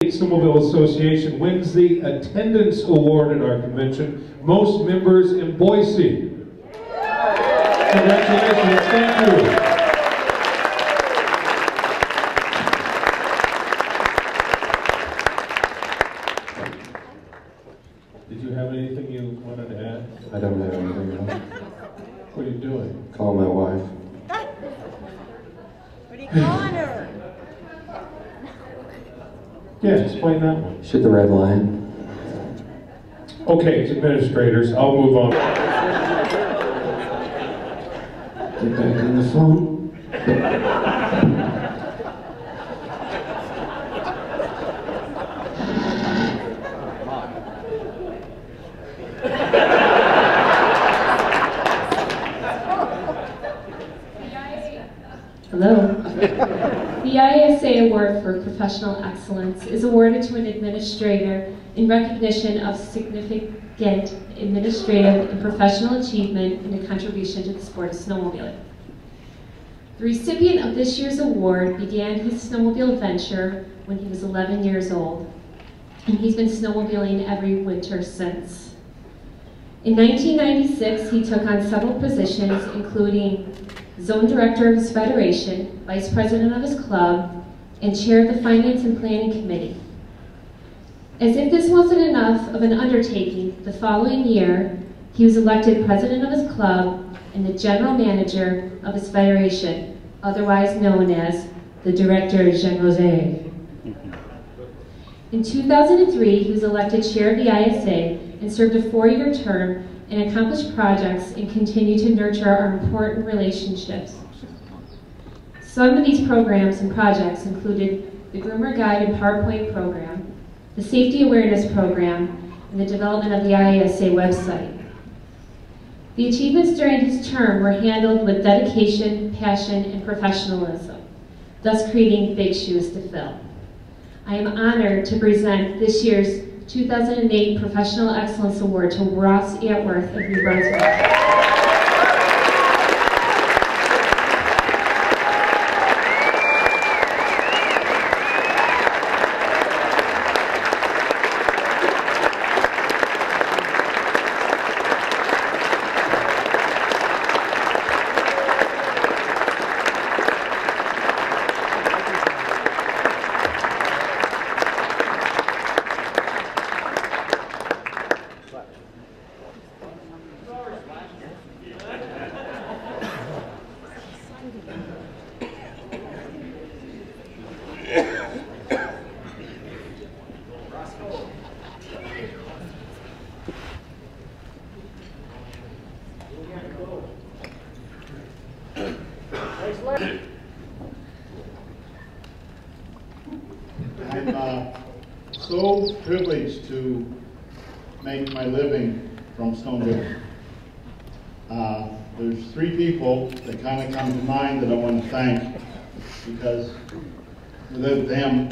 Snowmobile Association wins the attendance award at our convention, most members in Boise. Congratulations, thank you. Did you have anything you wanted to add? I don't have anything else. What are you doing? Call my wife. What are you calling her? Yeah, explain that one. Shoot the red line. Okay, administrators, I'll move on. Get back on the phone. Hello. The ISC Award for Professional Excellence is awarded to an administrator in recognition of significant administrative and professional achievement and a contribution to the sport of snowmobiling. The recipient of this year's award began his snowmobile venture when he was 11 years old, and he's been snowmobiling every winter since. In 1996, he took on several positions, including Zone Director of his Federation, Vice President of his club, and Chair of the Finance and Planning Committee. As if this wasn't enough of an undertaking, the following year, he was elected President of his club and the General Manager of his Federation, otherwise known as the Director General. In 2003, he was elected Chair of the ISA and served a 4-year term and accomplished projects and continue to nurture our important relationships. Some of these programs and projects included the Groomer Guide and PowerPoint program, the Safety Awareness program, and the development of the ISA website. The achievements during his term were handled with dedication, passion, and professionalism, thus creating big shoes to fill. I am honored to present this year's 2008 Professional Excellence Award to Ross Atworth of New Brunswick. I'm so privileged to make my living from snowboarding. There's 3 people that kind of come to mind that I want to thank, because without them,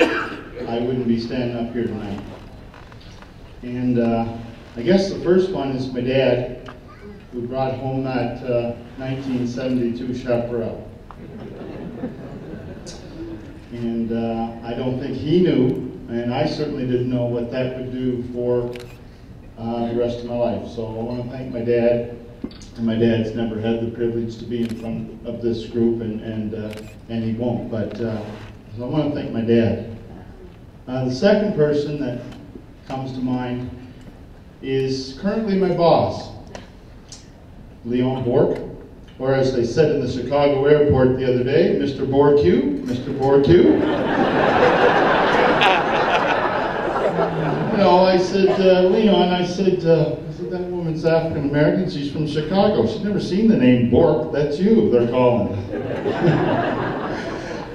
I wouldn't be standing up here tonight. And I guess the first one is my dad, who brought home that 1972 Chaparral. And I don't think he knew, and I certainly didn't know what that would do for the rest of my life. So I want to thank my dad, and my dad's never had the privilege to be in front of this group, and he won't. But so I want to thank my dad. The second person that comes to mind is currently my boss, Leon Bork, or as they said in the Chicago airport the other day, Mr. Borque, Mr. Borque. No, I said, Leon, I said, that woman's African American, she's from Chicago. She's never seen the name Bork, that's you, they're calling.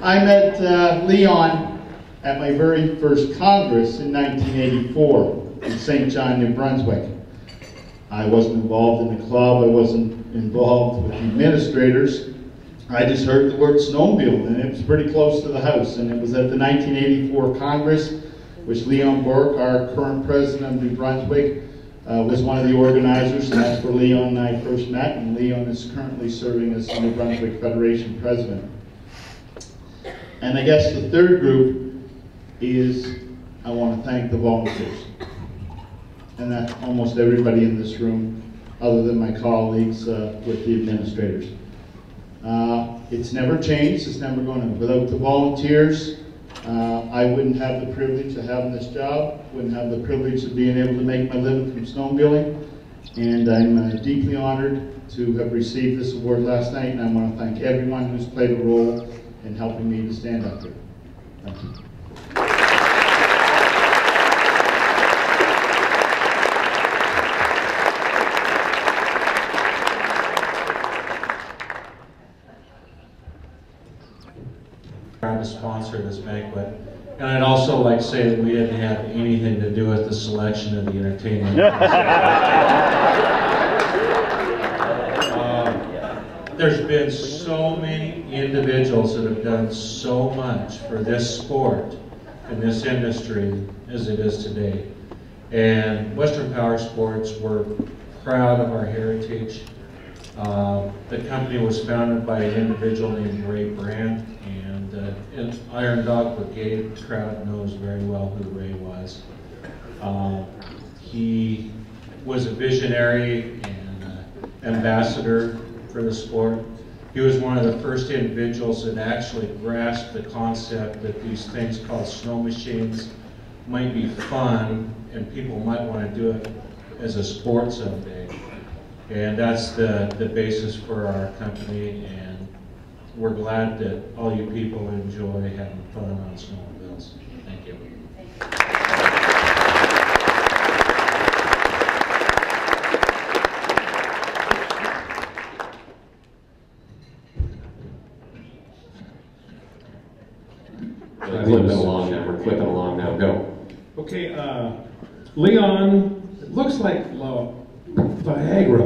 I met Leon at my very first Congress in 1984 in St. John, New Brunswick. I wasn't involved in the club, I wasn't involved with the administrators. I just heard the word snowmobile, and it was pretty close to the house. And it was at the 1984 Congress, which Leon Bork, our current president of New Brunswick, was one of the organizers, and that's where Leon and I first met, and Leon is currently serving as the New Brunswick Federation president. And I guess the third group is I want to thank the volunteers. And that's almost everybody in this room, other than my colleagues with the administrators. It's never changed, it's never going to. Without the volunteers, I wouldn't have the privilege of having this job, wouldn't have the privilege of being able to make my living from snowmobiling, and I'm deeply honored to have received this award last night, and I want to thank everyone who's played a role in helping me to stand up here. Thank you. To sponsor this banquet. And I'd also like to say that we didn't have anything to do with the selection of the entertainment. There's been so many individuals that have done so much for this sport and this industry as it is today. And Western Power Sports, we're proud of our heritage. The company was founded by an individual named Ray Brandt, and Iron Dog Brigade crowd knows very well who Ray was. He was a visionary and ambassador for the sport. He was one of the first individuals that actually grasped the concept that these things called snow machines might be fun and people might want to do it as a sport someday. And that's the basis for our company, and we're glad that all you people enjoy having fun on snowmobiles. Thank you. We're clipping along now. We're clipping along now. Go. Okay, Leon, it looks like Viagra.